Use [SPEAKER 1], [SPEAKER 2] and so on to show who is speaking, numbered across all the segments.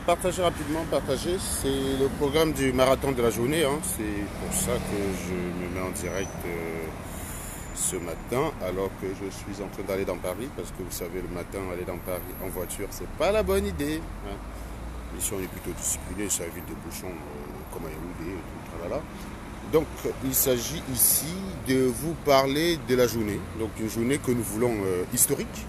[SPEAKER 1] Partager rapidement, partager, c'est le programme du marathon de la journée, hein. C'est pour ça que je me mets en direct ce matin, alors que je suis en train d'aller dans Paris, parce que vous savez, le matin, aller dans Paris en voiture, c'est pas la bonne idée, hein. Ici, on est plutôt discipliné, ça évite des bouchons comme à Yaoundé et tout, tralala. Donc, il s'agit ici de vous parler de la journée, donc une journée que nous voulons historique.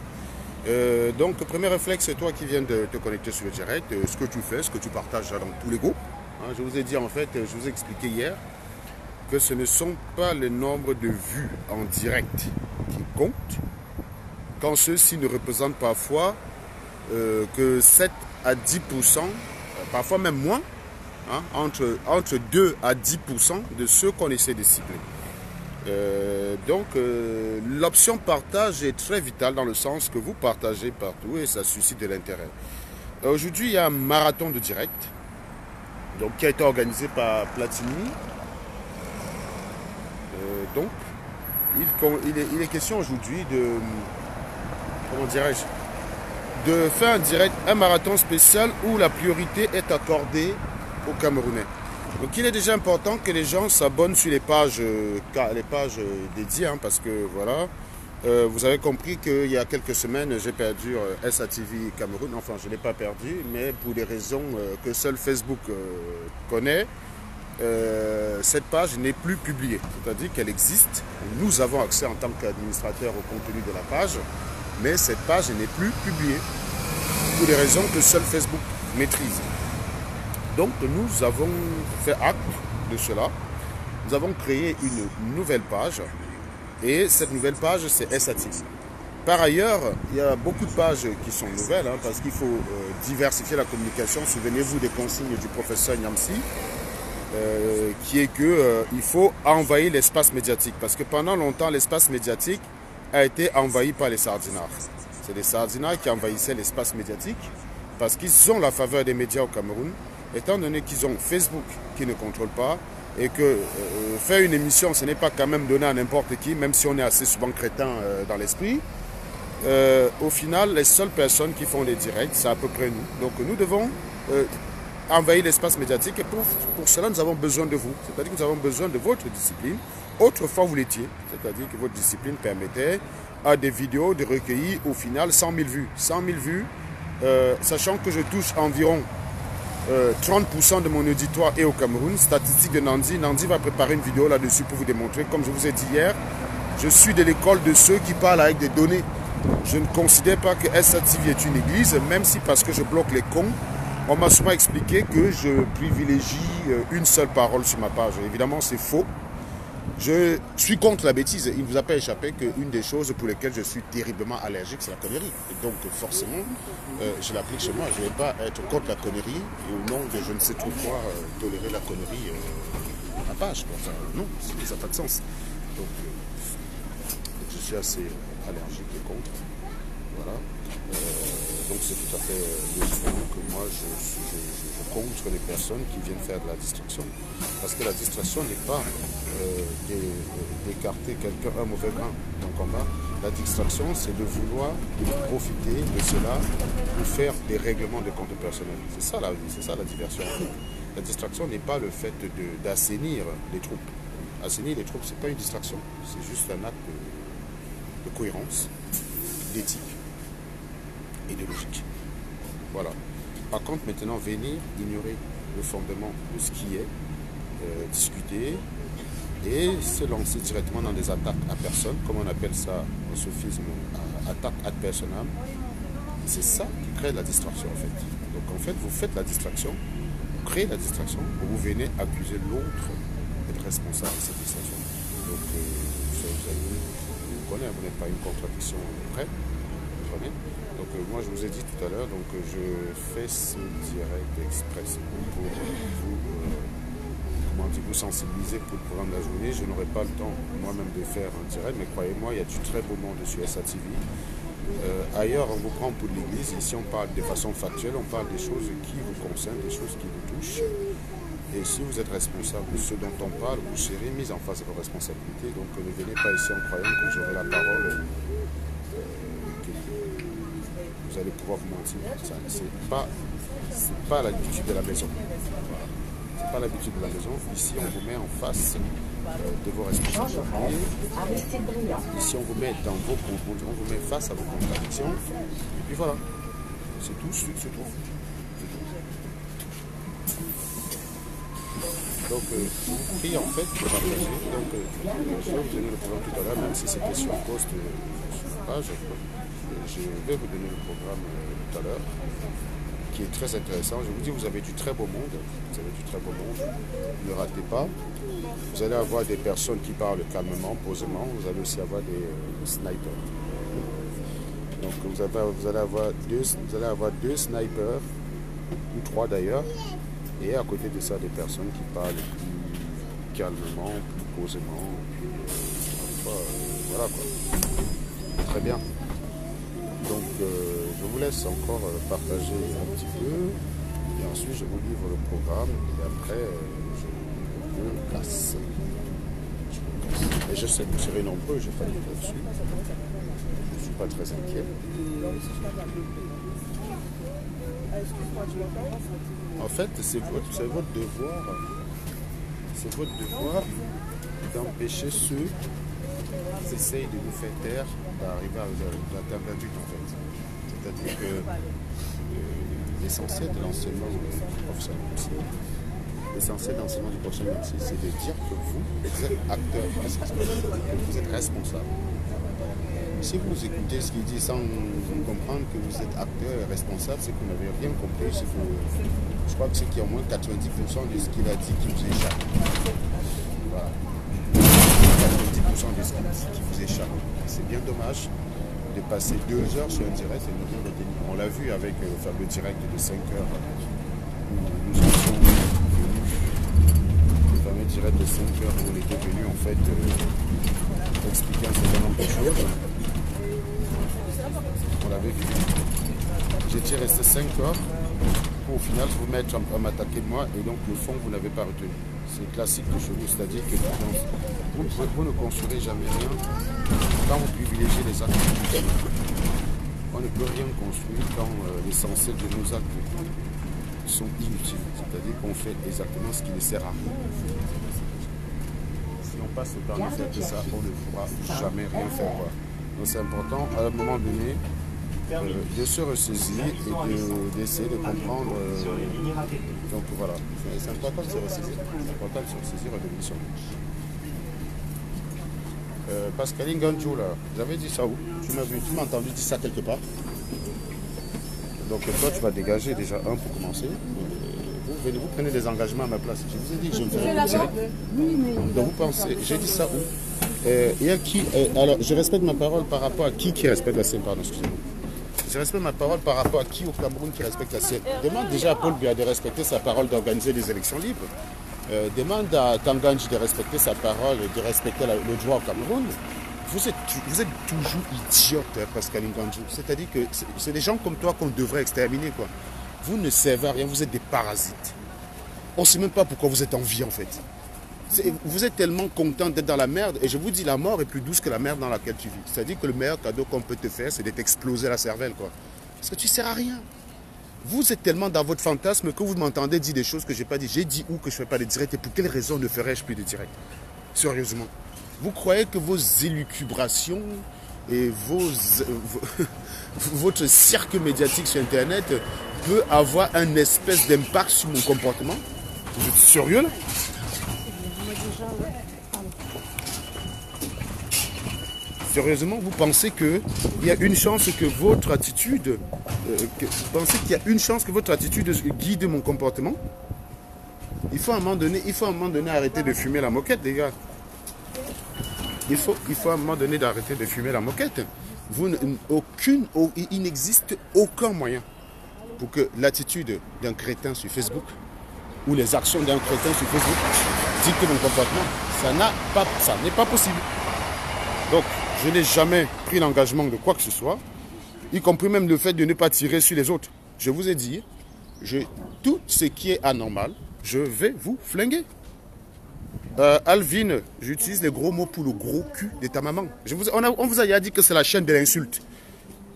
[SPEAKER 1] Donc, premier réflexe, c'est toi qui viens de te connecter sur le direct, ce que tu fais, ce que tu partages dans tous les groupes. Hein, je vous ai dit en fait, je vous ai expliqué hier que ce ne sont pas le nombre de vues en direct qui compte, quand ceux-ci ne représentent parfois que 7 à 10%, parfois même moins, hein, entre 2 à 10% de ceux qu'on essaie de cibler. L'option partage est très vitale dans le sens que vous partagez partout et ça suscite de l'intérêt. Aujourd'hui, il y a un marathon de direct donc, qui a été organisé par Platini. Donc, il est question aujourd'hui de, comment dirais-je, de faire un direct, un marathon spécial où la priorité est accordée aux Camerounais. Donc il est déjà important que les gens s'abonnent sur les pages dédiées, hein, parce que voilà, vous avez compris qu'il y a quelques semaines, j'ai perdu SATV Cameroun. Enfin, je ne l'ai pas perdu, mais pour des raisons que seul Facebook connaît, cette page n'est plus publiée. C'est-à-dire qu'elle existe, nous avons accès en tant qu'administrateur au contenu de la page, mais cette page n'est plus publiée pour des raisons que seul Facebook maîtrise. Donc nous avons fait acte de cela. Nous avons créé une nouvelle page. Et cette nouvelle page, c'est SATV. Par ailleurs, il y a beaucoup de pages qui sont nouvelles, hein, parce qu'il faut diversifier la communication. Souvenez-vous des consignes du professeur Nyamsi, qui est qu'il faut envahir l'espace médiatique. Parce que pendant longtemps, l'espace médiatique a été envahi par les sardinards. C'est les sardinards qui envahissaient l'espace médiatique parce qu'ils ont la faveur des médias au Cameroun. Étant donné qu'ils ont Facebook qui ne contrôle pas et que faire une émission, ce n'est pas quand même donner à n'importe qui, même si on est assez souvent crétin dans l'esprit, au final, les seules personnes qui font les directs, c'est à peu près nous. Donc nous devons envahir l'espace médiatique et pour cela, nous avons besoin de vous. C'est-à-dire que nous avons besoin de votre discipline. Autrefois, vous l'étiez. C'est-à-dire que votre discipline permettait à des vidéos de recueillir au final 100 000 vues. 100 000 vues, sachant que je touche environ 30% de mon auditoire est au Cameroun. Statistique de Nandi. Nandi va préparer une vidéo là-dessus pour vous démontrer. Comme je vous ai dit hier, je suis de l'école de ceux qui parlent avec des données. Je ne considère pas que SATV est une église, même si parce que je bloque les cons, on m'a souvent expliqué que je privilégie une seule parole sur ma page. Évidemment, c'est faux. Je suis contre la bêtise. Il ne vous a pas échappé qu'une des choses pour lesquelles je suis terriblement allergique, c'est la connerie. Et donc, forcément, je l'applique chez moi. Je ne vais pas être contre la connerie et au nom de je ne sais trop quoi tolérer la connerie à ma page. Enfin, non, ça n'a pas de sens. Donc, je suis assez allergique et contre. Voilà. Donc c'est tout à fait logiquement que moi je contre les personnes qui viennent faire de la distraction. Parce que la distraction n'est pas d'écarter quelqu'un, un mauvais grain dans le combat. La distraction, c'est de vouloir profiter de cela pour faire des règlements de compte personnel. C'est ça la vie, c'est ça la diversion. La distraction n'est pas le fait d'assainir les troupes. Assainir les troupes, ce n'est pas une distraction, c'est juste un acte de cohérence, d'éthique et de logique. Voilà. Par contre, maintenant, venir ignorer le fondement de ce qui est, discuter et se lancer directement dans des attaques à personne, comme on appelle ça en sophisme, attaque ad personam, c'est ça qui crée la distraction en fait. Donc en fait, vous faites la distraction, vous créez la distraction, vous venez accuser l'autre d'être responsable de cette distraction. Donc, vous connaissez, vous n'êtes pas une contradiction près. Donc moi je vous ai dit tout à l'heure, donc je fais ce direct express pour vous sensibiliser pour le programme de la journée. Je n'aurai pas le temps moi-même de faire un direct, mais croyez-moi, il y a du très beau monde sur SATV. Ailleurs, on vous prend pour l'église. Ici, on parle de façon factuelle, on parle des choses qui vous concernent, des choses qui vous touchent. Et si vous êtes responsable de ce dont on parle, vous serez mis en face de vos responsabilités. Donc ne venez pas ici en croyant que j'aurai la parole. Vous vous allez pouvoir vous mentir. C'est pas l'habitude de la maison. Voilà. C'est pas l'habitude de la maison. Ici, on vous met en face de vos responsabilités. Ici, on vous met face à vos contradictions. Et puis voilà. C'est tout, c'est tout. Donc, je vous prie en fait de partager. Donc, je vais vous donner le programme tout à l'heure, même si c'était sur post sur la page. Je vais vous donner le programme tout à l'heure, qui est très intéressant. Je vous dis, vous avez du très beau monde. Vous avez du très beau monde. Ne ratez pas. Vous allez avoir des personnes qui parlent calmement, posément. Vous allez aussi avoir des snipers. Donc, vous allez avoir deux snipers, ou trois d'ailleurs. Et à côté de ça, des personnes qui parlent plus calmement, plus posément. Voilà quoi. Très bien. Donc, je vous laisse encore partager un petit peu. Et ensuite, je vous livre le programme. Et après, je me casse. Et je sais que vous serez nombreux, je n'ai pas dit là-dessus. Je ne suis pas très inquiet. En fait, c'est votre devoir. C'est votre devoir d'empêcher ceux qui essayent de nous faire taire d'arriver à atteindre un but en fait. C'est-à-dire que l'essentiel de l'enseignement du professeur c'est de dire que vous êtes acteur, que vous êtes responsable. Si vous écoutez ce qu'il dit sans comprendre que vous êtes acteur et responsable, c'est que vous n'avez rien compris. Je crois que c'est qu'il y a au moins 90% de ce qu'il a dit qui vous échappe. Voilà. 90% de ce qu'il dit qui vous échappe. C'est bien dommage de passer 2 heures sur un direct et nous retenir. On l'a vu avec le fameux direct de 5 heures où nous étions venus. Le fameux direct de 5 heures où on était venu en fait expliquer un certain nombre de choses. On l'avait vu. J'étais resté 5 heures pour au final vous mettre à m'attaquer de moi et donc le fond vous n'avez pas retenu. C'est classique de chez vous, c'est-à-dire que vous ne construirez jamais rien quand vous privilégiez les actes. On ne peut rien construire quand l'essentiel de nos actes sont inutiles. C'est-à-dire qu'on fait exactement ce qui ne sert à rien. Si on passe le temps de faire que ça, on ne pourra jamais rien faire. Donc c'est important à un moment donné de se ressaisir et d'essayer de comprendre. Donc voilà, c'est important de se ressaisir. C'est important de se ressaisir et de venir sur Pascaline Ganjou, là, j'avais dit ça où? Tu m'as entendu dire ça quelque part? Donc toi, tu vas dégager déjà un pour commencer. Vous prenez des engagements à ma place. Je vous ai dit que je me ferai retirer. Donc vous pensez, j'ai dit ça où? Il y a qui alors, je respecte ma parole par rapport à qui respecte la sienne, pardon, excusez-moi. Je respecte ma parole par rapport à qui au Cameroun qui respecte la sienne. Demande déjà à Paul Biya de respecter sa parole d'organiser des élections libres. Demande à Tanganji de respecter sa parole et de respecter le droit au Cameroun. Vous êtes toujours idiote, Pascaline Ganjou. C'est-à-dire que c'est des gens comme toi qu'on devrait exterminer, quoi. Vous ne servez à rien, vous êtes des parasites. On ne sait même pas pourquoi vous êtes en vie, en fait. Vous êtes tellement content d'être dans la merde, et je vous dis, la mort est plus douce que la merde dans laquelle tu vis. C'est-à-dire que le meilleur cadeau qu'on peut te faire, c'est d'être explosé la cervelle, quoi. Parce que tu ne sers à rien. Vous êtes tellement dans votre fantasme que vous m'entendez dire des choses que je n'ai pas dit. J'ai dit où que je ne fais pas de direct, et pour quelle raison ne ferais-je plus de direct? Sérieusement. Vous croyez que vos élucubrations et votre cirque médiatique sur Internet peut avoir un espèce d'impact sur mon comportement? Vous êtes sérieux là? Sérieusement, vous pensez qu'il y a une chance que votre attitude, guide mon comportement? Il faut à un moment donné arrêter de fumer la moquette, les gars. Il faut à un moment donné d'arrêter de fumer la moquette. Il n'existe aucun moyen pour que l'attitude d'un crétin sur Facebook ou les actions d'un crétin sur Facebook dictent mon comportement. Ça n'est pas possible. Donc, je n'ai jamais pris l'engagement de quoi que ce soit, y compris même le fait de ne pas tirer sur les autres. Je vous ai dit, tout ce qui est anormal, je vais vous flinguer. Alvin, j'utilise les gros mots pour le gros cul de ta maman. On vous a dit que c'est la chaîne de l'insulte.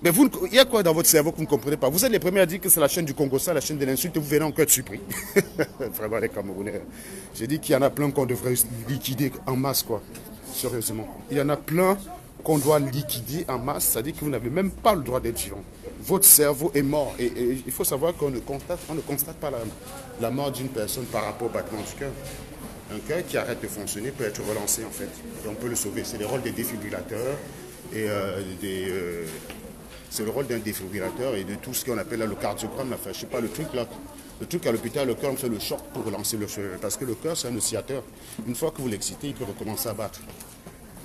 [SPEAKER 1] Mais vous, il y a quoi dans votre cerveau que vous ne comprenez pas? Vous êtes les premiers à dire que c'est la chaîne du Congo, ça, la chaîne de l'insulte, et vous venez encore être surpris. Vraiment, les Camerounais. J'ai dit qu'il y en a plein qu'on devrait liquider en masse, quoi. Sérieusement. Il y en a plein qu'on doit liquider en masse, c'est-à-dire que vous n'avez même pas le droit d'être vivant. Votre cerveau est mort. Et il faut savoir qu'on ne constate pas la mort d'une personne par rapport au battement du cœur. Un cœur qui arrête de fonctionner peut être relancé, en fait. Et on peut le sauver. C'est le rôle des défibrillateurs et c'est le rôle d'un défibrillateur et de tout ce qu'on appelle là, le cardiogramme. Enfin, je sais pas, le truc à l'hôpital, le cœur, on fait le choc pour relancer le cœur. Parce que le cœur, c'est un oscillateur. Une fois que vous l'excitez, il peut recommencer à battre.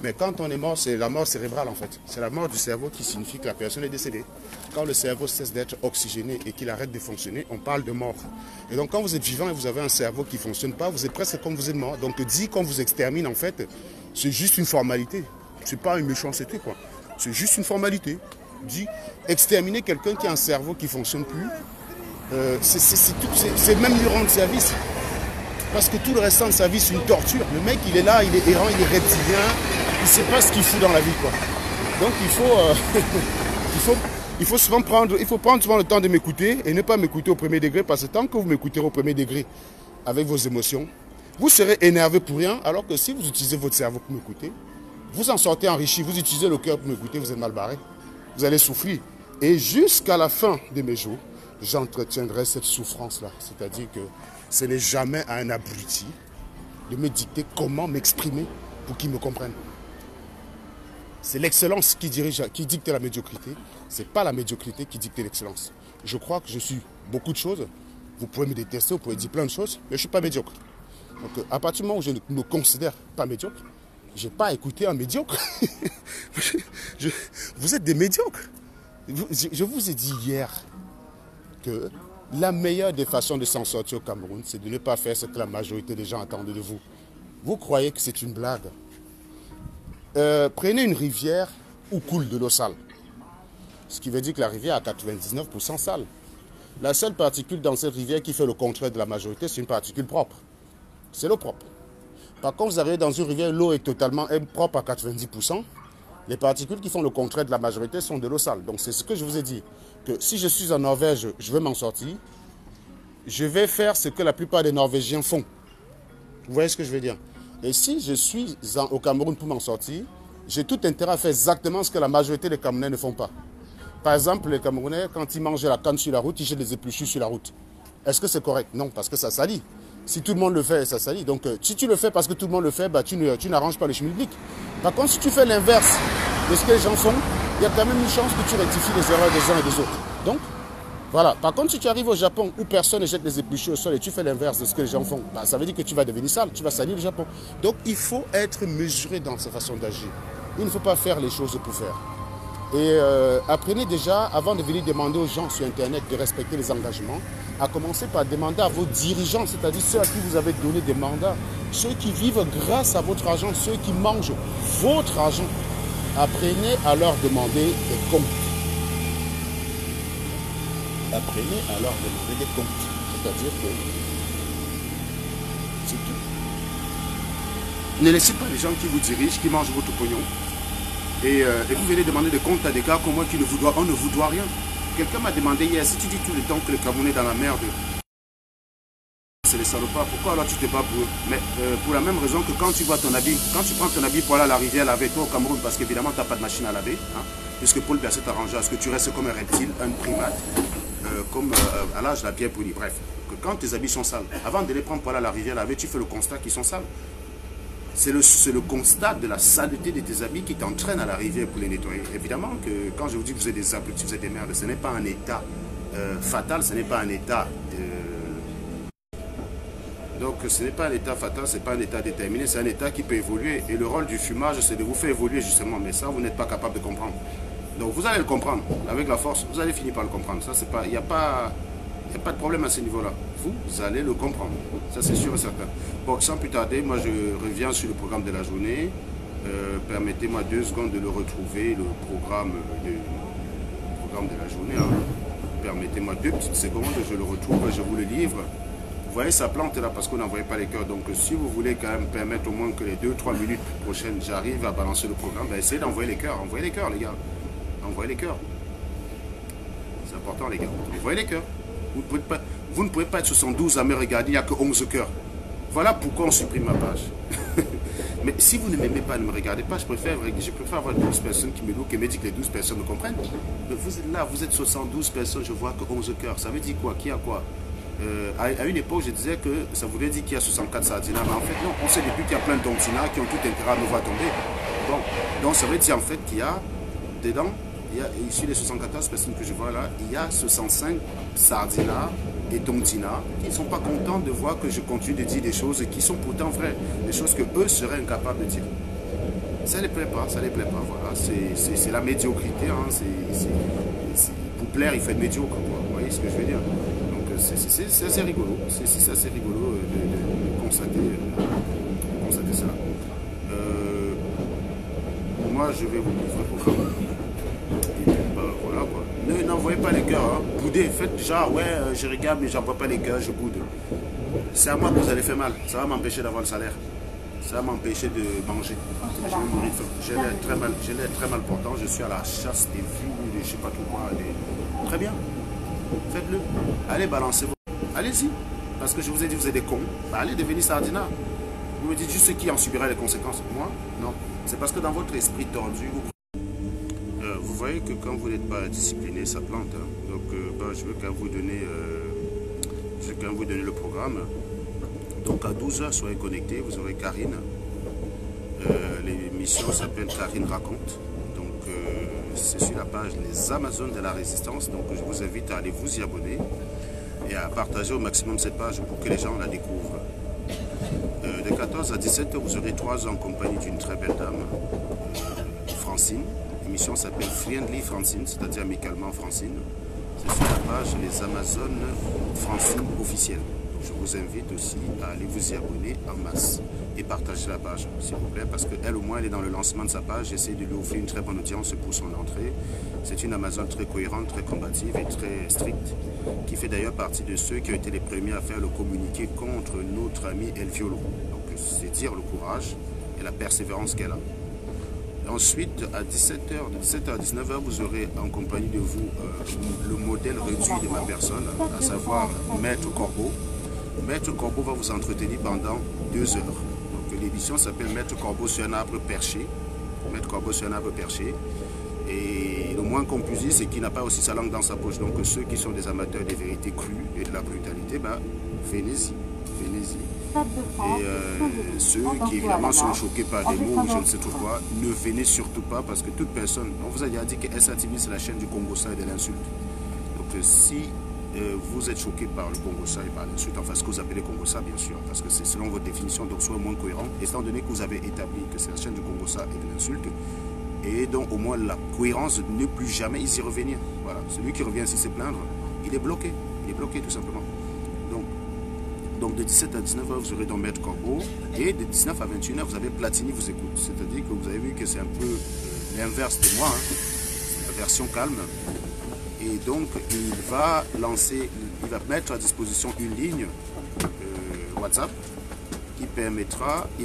[SPEAKER 1] Mais quand on est mort, c'est la mort cérébrale en fait. C'est la mort du cerveau qui signifie que la personne est décédée. Quand le cerveau cesse d'être oxygéné et qu'il arrête de fonctionner, on parle de mort. Et donc quand vous êtes vivant et vous avez un cerveau qui ne fonctionne pas, vous êtes presque comme vous êtes mort. Donc dit qu'on vous extermine en fait, c'est juste une formalité. C'est pas une méchanceté quoi. C'est juste une formalité. Dit exterminer quelqu'un qui a un cerveau qui ne fonctionne plus, c'est même lui rendre service. Parce que tout le restant de sa vie, c'est une torture. Le mec, il est là, il est errant, il est reptilien, il ne sait pas ce qu'il fout dans la vie, quoi. Donc il faut prendre souvent le temps de m'écouter et ne pas m'écouter au premier degré, parce que tant que vous m'écouterez au premier degré avec vos émotions, vous serez énervé pour rien, alors que si vous utilisez votre cerveau pour m'écouter, vous en sortez enrichi, vous utilisez le cœur pour m'écouter, vous êtes mal barré. Vous allez souffrir. Et jusqu'à la fin de mes jours, j'entretiendrai cette souffrance-là. C'est-à-dire que ce n'est jamais à un abruti de me dicter comment m'exprimer pour qu'il me comprenne. C'est l'excellence qui dicte la médiocrité. Ce n'est pas la médiocrité qui dicte l'excellence. Je crois que je suis beaucoup de choses. Vous pouvez me détester, vous pouvez dire plein de choses, mais je ne suis pas médiocre. Donc à partir du moment où je ne me considère pas médiocre, je n'ai pas écouté un médiocre. Vous êtes des médiocres. Je vous ai dit hier que la meilleure des façons de s'en sortir au Cameroun, c'est de ne pas faire ce que la majorité des gens attendent de vous. Vous croyez que c'est une blague. Prenez une rivière où coule de l'eau sale. Ce qui veut dire que la rivière est à 99% sale. La seule particule dans cette rivière qui fait le contraire de la majorité, c'est une particule propre. C'est l'eau propre. Par contre, vous arrivez dans une rivière, l'eau est totalement propre à 90%. Les particules qui font le contraire de la majorité sont de l'eau sale. Donc c'est ce que je vous ai dit. Que si je suis en Norvège, je veux m'en sortir. Je vais faire ce que la plupart des Norvégiens font. Vous voyez ce que je veux dire? Et si je suis au Cameroun pour m'en sortir, j'ai tout intérêt à faire exactement ce que la majorité des Camerounais ne font pas. Par exemple, les Camerounais, quand ils mangent la canne sur la route, ils jettent des épluchures sur la route. Est-ce que c'est correct? Non, parce que ça salit. Si tout le monde le fait, ça salit. Donc, si tu le fais parce que tout le monde le fait, bah, tu n'arranges pas le chemin public. Par contre, si tu fais l'inverse de ce que les gens font, il y a quand même une chance que tu rectifies les erreurs des uns et des autres. Donc, voilà. Par contre, si tu arrives au Japon où personne ne jette les épluchures au sol et tu fais l'inverse de ce que les gens font, bah, ça veut dire que tu vas devenir sale, tu vas salir le Japon. Donc, il faut être mesuré dans sa façon d'agir. Il ne faut pas faire les choses pour faire. Et apprenez déjà, avant de venir demander aux gens sur Internet de respecter les engagements, à commencer par demander à vos dirigeants, c'est-à-dire ceux à qui vous avez donné des mandats, ceux qui vivent grâce à votre argent, ceux qui mangent votre argent, apprenez à leur demander des comptes. Apprenez à leur demander des comptes. C'est-à-dire que c'est tout. Ne laissez pas les gens qui vous dirigent, qui mangent votre pognon, et vous venez demander des comptes à des gars comme moi qui on ne vous doit rien. Quelqu'un m'a demandé hier, si tu dis tout le temps que le Camerounais est dans la merde, c'est les salopards, pourquoi alors tu te bats pour eux? Mais pour la même raison que quand tu vois ton habit, quand tu prends ton habit pour aller à la rivière laver toi au Cameroun, parce qu'évidemment tu n'as pas de machine à laver, hein, puisque Paul Biya s'est arrangé à ce que tu restes comme un reptile, un primate, comme à l'âge de la pierre polie. Bref, que quand tes habits sont sales, avant de les prendre pour aller à la rivière laver, tu fais le constat qu'ils sont sales. C'est le constat de la saleté de tes habits qui t'entraîne à la rivière pour les nettoyer. Évidemment que quand je vous dis que vous êtes des abrutis, vous êtes des merdes, ce n'est pas un état fatal, ce n'est pas un état... Donc ce n'est pas un état fatal, ce n'est pas un état déterminé, c'est un état qui peut évoluer. Et le rôle du fumage, c'est de vous faire évoluer justement. Mais ça, vous n'êtes pas capable de comprendre. Donc vous allez le comprendre. Avec la force, vous allez finir par le comprendre. Ça, c'est pas... Il n'y a pas de problème à ce niveau-là. Vous allez le comprendre. Ça, c'est sûr et certain. Bon, sans plus tarder, moi, je reviens sur le programme de la journée. Permettez-moi 2 secondes de le retrouver, le programme de la journée. Hein. Permettez-moi 2 petites secondes, je le retrouve, je vous le livre. Vous voyez, ça plante là parce qu'on n'envoyait pas les cœurs. Donc, si vous voulez quand même permettre au moins que les 2-3 minutes prochaines, j'arrive à balancer le programme, ben, essayez d'envoyer les cœurs. Envoyez les cœurs, les gars. Envoyez les cœurs. important, les gars. Vous voyez les cœurs? Vous ne pouvez pas être 72 à me regarder, il n'y a que 11 cœurs. Voilà pourquoi on supprime ma page. Mais si vous ne m'aimez pas, ne me regardez pas, je préfère avoir 12 personnes qui me louent et me disent que les 12 personnes me comprennent. Mais vous êtes là, vous êtes 72 personnes, je vois que 11 cœurs. Ça veut dire quoi? Qui a quoi? À une époque, je disais que ça voulait dire qu'il y a 64 sardinas, mais en fait, non, on sait depuis qu'il y a plein de tontinas qui ont tout intérêt à me voir tomber. Bon, donc ça veut dire en fait qu'il y a dedans, ici les 74 personnes que je vois là, il y a 65 sardinas et tontinas qui ne sont pas contents de voir que je continue de dire des choses qui sont pourtant vraies, des choses que eux seraient incapables de dire. Ça ne les plaît pas, voilà, c'est la médiocrité, hein, pour plaire, il faut être médiocre, quoi. Vous voyez ce que je veux dire? C'est assez rigolo, c'est assez rigolo de constater cela. Moi, je vais vous livrer le programme. Et voilà quoi. N'envoyez pas les cœurs, hein. Boudez, faites genre, ouais, je regarde, mais j'envoie pas les cœurs, je boude. C'est à moi que vous allez faire mal. Ça va m'empêcher d'avoir le salaire. Ça va m'empêcher de manger. Je vais mourir de faim. J'ai l'air très mal portant. Je suis à la chasse des vues, de je sais pas tout quoi. Très bien. Faites-le. Allez, balancez-vous. Allez-y. Parce que je vous ai dit, vous êtes des cons. Bah, allez devenir sardina. Vous me dites juste qui en subira les conséquences. Moi, non. C'est parce que dans votre esprit tordu, vous voyez que quand vous n'êtes pas discipliné, ça plante. Hein. Donc, je veux quand vous donner, le programme. Donc, à 12 h, soyez connectés. Vous aurez Karine. L'émission s'appelle Karine Raconte. Donc, c'est sur la page Les Amazones de la Résistance. Donc, je vous invite à aller vous y abonner et à partager au maximum cette page pour que les gens la découvrent. De 14 à 17 h, vous aurez 3 ans en compagnie d'une très belle dame, Francine. L'émission s'appelle Friendly Francine, c'est-à-dire amicalement Francine. C'est sur la page Les Amazones Francine officielle. Je vous invite aussi à aller vous y abonner en masse et partager la page, s'il vous plaît, parce qu'elle, au moins, elle est dans le lancement de sa page. J'essaie de lui offrir une très bonne audience pour son entrée. C'est une Amazone très cohérente, très combative et très stricte, qui fait d'ailleurs partie de ceux qui ont été les premiers à faire le communiqué contre notre ami El Violo. Donc, c'est dire le courage et la persévérance qu'elle a. Ensuite, à 17 h, de 17 h à 19 h, vous aurez en compagnie de vous le modèle réduit de ma personne, à savoir Maître Corbeau. Maître Corbeau va vous entretenir pendant 2 heures. Donc l'émission s'appelle Maître Corbeau sur un arbre perché. Maître Corbeau sur un arbre perché. Et le moins qu'on puisse dire, c'est qu'il n'a pas aussi sa langue dans sa poche. Donc ceux qui sont des amateurs des vérités crues et de la brutalité, venez-y. Et ceux qui évidemment sont choqués par des mots ou je ne sais trop quoi, ne venez surtout pas parce que toute personne, on vous a déjà dit que SATV c'est la chaîne du Congo-Ça et de l'insulte. Donc si vous êtes choqué par le Congo-Ça et par l'insulte, enfin ce que vous appelez Congo-Ça bien sûr, parce que c'est selon votre définition, donc soyez moins cohérent, étant donné que vous avez établi que c'est la chaîne du Congo-Ça et de l'insulte, et donc au moins la cohérence de ne plus jamais y revenir. Voilà, celui qui revient ici se plaindre, il est bloqué tout simplement. Donc de 17 à 19 h, vous aurez dans Maître Corbeau, et de 19 à 21 h, vous avez Platini vous écoute. C'est-à-dire que vous avez vu que c'est un peu l'inverse de moi, hein, la version calme. Et donc il va mettre à disposition une ligne WhatsApp il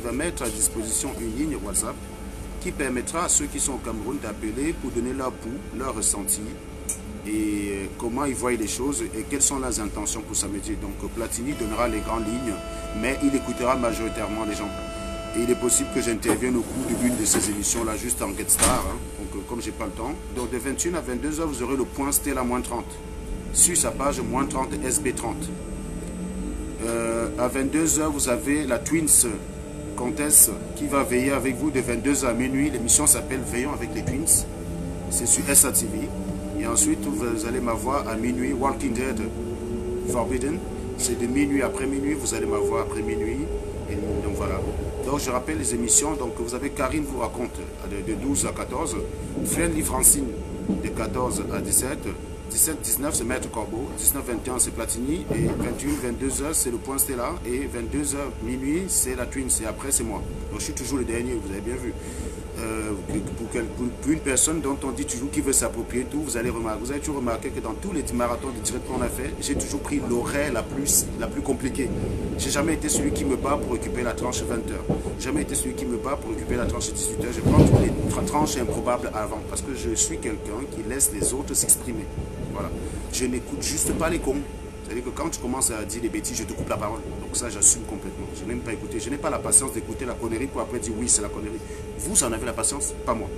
[SPEAKER 1] va mettre à disposition une ligne WhatsApp qui permettra à ceux qui sont au Cameroun d'appeler pour donner leur pouls, leur ressenti et comment ils voient les choses et quelles sont leurs intentions pour samedi. Donc Platini donnera les grandes lignes, mais il écoutera majoritairement les gens. Et il est possible que j'intervienne au cours d'une de ces émissions-là, juste en guest star, hein, donc comme j'ai pas le temps. Donc de 21 à 22 h, vous aurez le point Stella -30 sur sa page -30 SB30. À 22 h, vous avez la Twins Comtesse qui va veiller avec vous de 22 h à minuit. L'émission s'appelle Veillons avec les Twins. C'est sur SATV. Et ensuite, vous allez m'avoir à minuit Walking Dead Forbidden. C'est de minuit après minuit, vous allez m'avoir après minuit. Et donc voilà. Donc je rappelle les émissions. Donc vous avez Karine vous raconte de 12 à 14. Friendly Francine de 14 à 17. 17-19 c'est Maître Corbeau. 19-21 c'est Platini. Et 21-22 h c'est le point Stella. Et 22 h minuit c'est la Twins. Et après c'est moi. Donc je suis toujours le dernier, vous avez bien vu. Pour une personne dont on dit toujours qu'il veut s'approprier tout, vous avez toujours remarqué que dans tous les marathons de direct qu'on a fait, j'ai toujours pris l'horaire la plus compliquée. J'ai jamais été celui qui me bat pour occuper la tranche 20 h. Jamais été celui qui me bat pour occuper la tranche 18 h. Je prends toutes les tranches improbables avant parce que je suis quelqu'un qui laisse les autres s'exprimer. Voilà. Voilà. Je n'écoute juste pas les cons. C'est-à-dire que quand tu commences à dire des bêtises, je te coupe la parole. Donc ça, j'assume complètement. Je n'aime pas écouter. Je n'ai pas la patience d'écouter la connerie pour après dire oui, c'est la connerie. Vous en avez la patience, pas moi.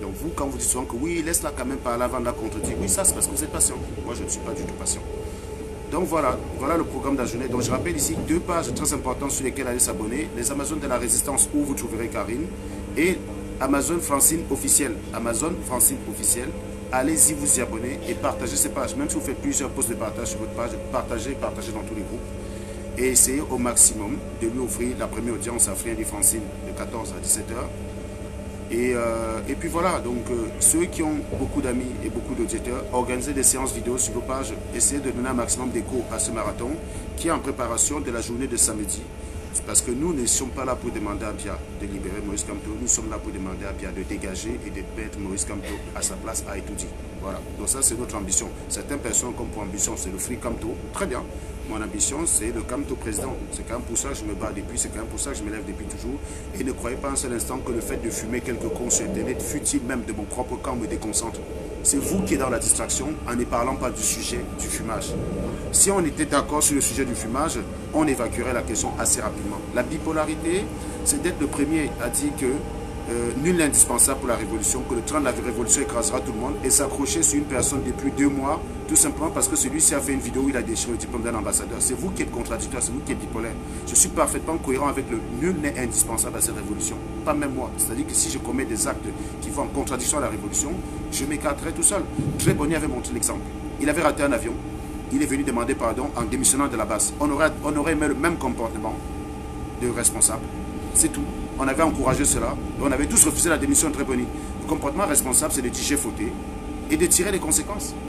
[SPEAKER 1] Donc vous, quand vous dites souvent que oui, laisse-la quand même parler avant de la contredire, oui, ça c'est parce que vous êtes patient. Moi, je ne suis pas du tout patient. Donc voilà le programme de la journée. Donc je rappelle ici 2 pages très importantes sur lesquelles aller s'abonner. Les Amazones de la Résistance où vous trouverez Karine et Amazon Francine officielle. Amazon Francine officielle. Allez-y vous y abonner et partagez ces pages. Même si vous faites plusieurs posts de partage sur votre page, partagez dans tous les groupes. Et essayez au maximum de lui offrir la première audience à Frien et Francine de 14 à 17 h. Et puis voilà, donc ceux qui ont beaucoup d'amis et beaucoup d'auditeurs, organisez des séances vidéo sur vos pages, essayez de donner un maximum d'écho à ce marathon qui est en préparation de la journée de samedi. Parce que nous ne sommes pas là pour demander à Bia de libérer Maurice Kamto, nous sommes là pour demander à Bia de dégager et de mettre Maurice Kamto à sa place à Etoudi. Voilà, donc ça c'est notre ambition. Certaines personnes comme pour ambition c'est le Free Kamto, très bien. Mon ambition c'est le Kamto président. C'est quand même pour ça que je me bats depuis, c'est quand même pour ça que je me lève depuis toujours. Et ne croyez pas un seul instant que le fait de fumer quelques cons sur Internet, fut-il même de mon propre camp, me déconcentre. C'est vous qui êtes dans la distraction en ne parlant pas du sujet du fumage. Si on était d'accord sur le sujet du fumage, on évacuerait la question assez rapidement. La bipolarité, c'est d'être le premier à dire que nul n'est indispensable pour la révolution, que le train de la révolution écrasera tout le monde et s'accrocher sur une personne depuis 2 mois, tout simplement parce que celui-ci a fait une vidéo où il a déchiré le diplôme d'un ambassadeur. C'est vous qui êtes contradictoire, c'est vous qui êtes bipolaire. Je suis parfaitement cohérent avec le nul n'est indispensable à cette révolution, pas même moi. C'est-à-dire que si je commets des actes qui vont en contradiction à la révolution, je m'écarterai tout seul. Très Bonny avait montré l'exemple. Il avait raté un avion, il est venu demander pardon en démissionnant de la base. On aurait aimé le même comportement de responsable. C'est tout. On avait encouragé cela. Et on avait tous refusé la démission de Très Bonny. Le comportement responsable, c'est de dire j'ai fauté et de tirer les conséquences.